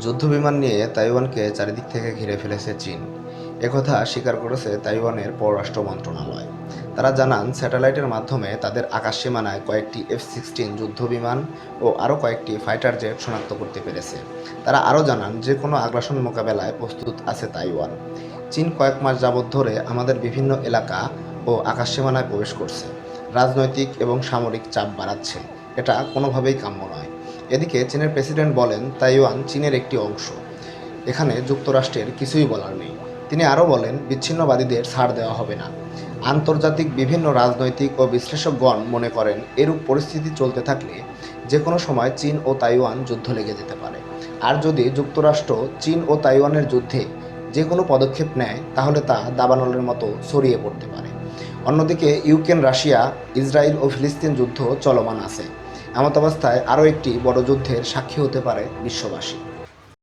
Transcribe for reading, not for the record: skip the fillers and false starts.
যুদ্ধবিমান নিয়ে তাইওয়ানকে চারিদিক থেকে ঘিরে ফেলেছে চীন। একথা স্বীকার করেছে তাইওয়ানের পররাষ্ট্র মন্ত্রণালয়। তারা জানান, স্যাটেলাইটের মাধ্যমে তাদের আকাশসীমানায় কয়েকটি F-16 যুদ্ধবিমান ও আরও কয়েকটি ফাইটার জেট শনাক্ত করতে পেরেছে। তারা আরও জানান, যে কোনো আগ্রাসন মোকাবেলায় প্রস্তুত আছে তাইওয়ান। চীন কয়েক মাস যাবৎ ধরে আমাদের বিভিন্ন এলাকা ও আকাশসীমানায় প্রবেশ করছে, রাজনৈতিক এবং সামরিক চাপ বাড়াচ্ছে। এটা কোনোভাবেই কাম্য নয়। এদিকে চীনের প্রেসিডেন্ট বলেন, তাইওয়ান চীনের একটি অংশ, এখানে যুক্তরাষ্ট্রের কিছুই বলার নেই। তিনি আরও বলেন, বিচ্ছিন্নবাদীদের ছাড় দেওয়া হবে না। আন্তর্জাতিক বিভিন্ন রাজনৈতিক ও বিশ্লেষকগণ মনে করেন, এরূপ পরিস্থিতি চলতে থাকলে যে কোনো সময় চীন ও তাইওয়ান যুদ্ধ লেগে যেতে পারে। আর যদি যুক্তরাষ্ট্র চীন ও তাইওয়ানের যুদ্ধে যে কোনো পদক্ষেপ নেয়, তাহলে তা দাবানলের মতো ছড়িয়ে পড়তে পারে। অন্যদিকে ইউক্রেন, রাশিয়া, ইসরায়েল ও ফিলিস্তিন যুদ্ধ চলমান আছে। এমতাবস্থায় আরও একটি বড় যুদ্ধের সাক্ষী হতে পারে বিশ্ববাসী।